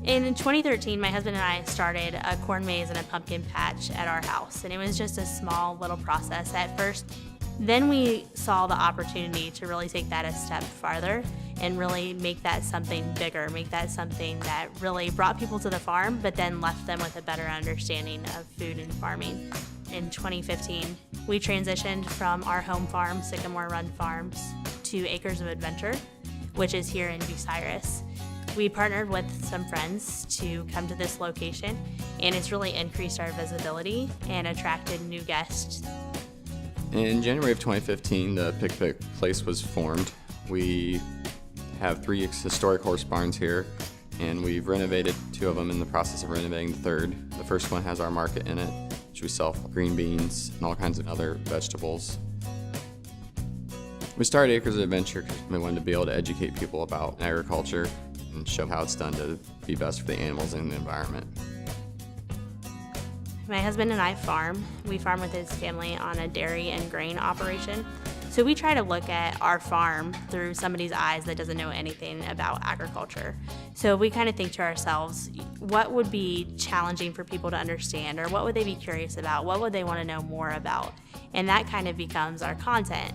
In 2013, my husband and I started a corn maze and a pumpkin patch at our house, and it was just a small little process at first. Then we saw the opportunity to really take that a step farther and really make that something bigger, make that something that really brought people to the farm, but then left them with a better understanding of food and farming. In 2015, we transitioned from our home farm, Sycamore Run Farms, to Acres of Adventure, which is here in Bucyrus. We partnered with some friends to come to this location, and it's really increased our visibility and attracted new guests. In January of 2015, the Pick Place was formed. We have 3 historic horse barns here, and we've renovated 2 of them, in the process of renovating the 3rd. The first one has our market in it, which we sell green beans and all kinds of other vegetables. We started Acres of Adventure because we wanted to be able to educate people about agriculture and show how it's done to be best for the animals and the environment. My husband and I farm. We farm with his family on a dairy and grain operation. So we try to look at our farm through somebody's eyes that doesn't know anything about agriculture. So we kind of think to ourselves, what would be challenging for people to understand, or what would they be curious about? What would they want to know more about? And that kind of becomes our content.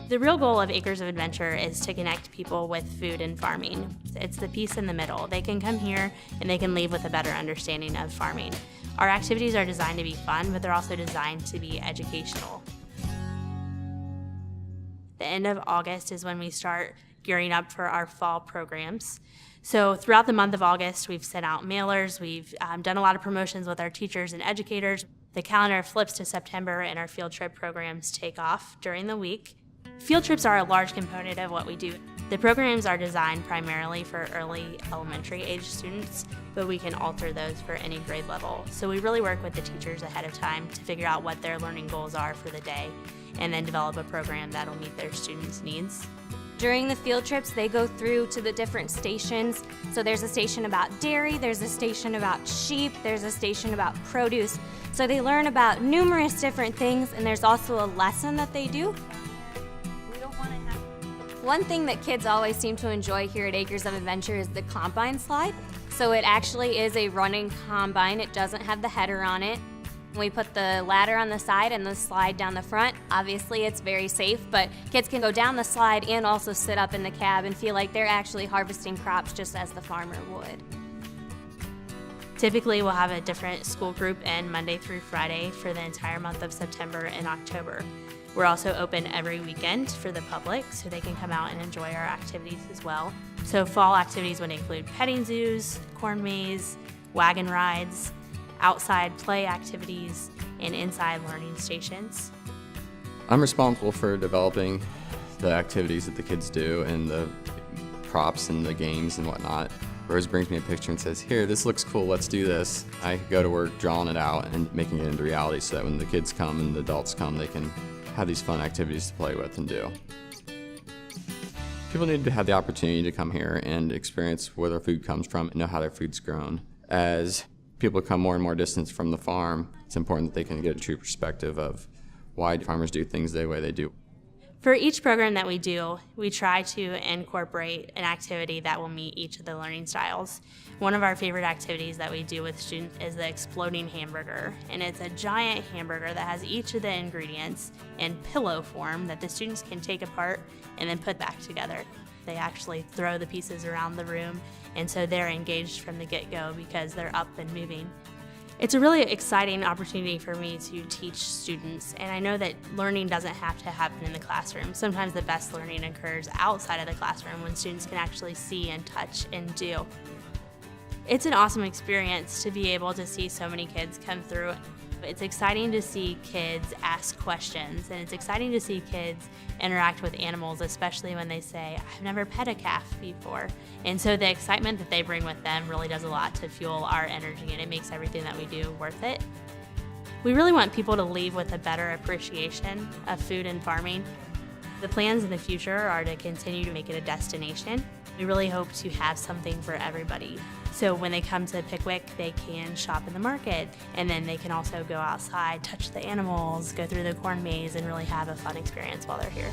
The real goal of Acres of Adventure is to connect people with food and farming. It's the piece in the middle. They can come here and they can leave with a better understanding of farming. Our activities are designed to be fun, but they're also designed to be educational. The end of August is when we start gearing up for our fall programs. So throughout the month of August, we've sent out mailers, we've done a lot of promotions with our teachers and educators. The calendar flips to September and our field trip programs take off during the week. Field trips are a large component of what we do. The programs are designed primarily for early elementary age students, but we can alter those for any grade level. So we really work with the teachers ahead of time to figure out what their learning goals are for the day, and then develop a program that'll meet their students' needs. During the field trips, they go through to the different stations. So there's a station about dairy, there's a station about sheep, there's a station about produce. So they learn about numerous different things, and there's also a lesson that they do. One thing that kids always seem to enjoy here at Acres of Adventure is the combine slide. So it actually is a running combine. It doesn't have the header on it. We put the ladder on the side and the slide down the front. Obviously it's very safe, but kids can go down the slide and also sit up in the cab and feel like they're actually harvesting crops just as the farmer would. Typically we'll have a different school group in Monday through Friday for the entire month of September and October. We're also open every weekend for the public, so they can come out and enjoy our activities as well. So fall activities would include petting zoos, corn maze, wagon rides, outside play activities, and inside learning stations. I'm responsible for developing the activities that the kids do and the props and the games and whatnot. Rose brings me a picture and says, "Here, this looks cool, let's do this." I go to work drawing it out and making it into reality so that when the kids come and the adults come, they can have these fun activities to play with and do. People need to have the opportunity to come here and experience where their food comes from and know how their food's grown. As people come more and more distance from the farm, it's important that they can get a true perspective of why farmers do things the way they do. For each program that we do, we try to incorporate an activity that will meet each of the learning styles. One of our favorite activities that we do with students is the exploding hamburger, and it's a giant hamburger that has each of the ingredients in pillow form that the students can take apart and then put back together. They actually throw the pieces around the room, and so they're engaged from the get-go because they're up and moving. It's a really exciting opportunity for me to teach students, and I know that learning doesn't have to happen in the classroom. Sometimes the best learning occurs outside of the classroom when students can actually see and touch and do. It's an awesome experience to be able to see so many kids come through. It's exciting to see kids ask questions, and it's exciting to see kids interact with animals, especially when they say, "I've never pet a calf before." And so the excitement that they bring with them really does a lot to fuel our energy, and it makes everything that we do worth it. We really want people to leave with a better appreciation of food and farming. The plans in the future are to continue to make it a destination. We really hope to have something for everybody. So when they come to Pickwick, they can shop in the market, and then they can also go outside, touch the animals, go through the corn maze, and really have a fun experience while they're here.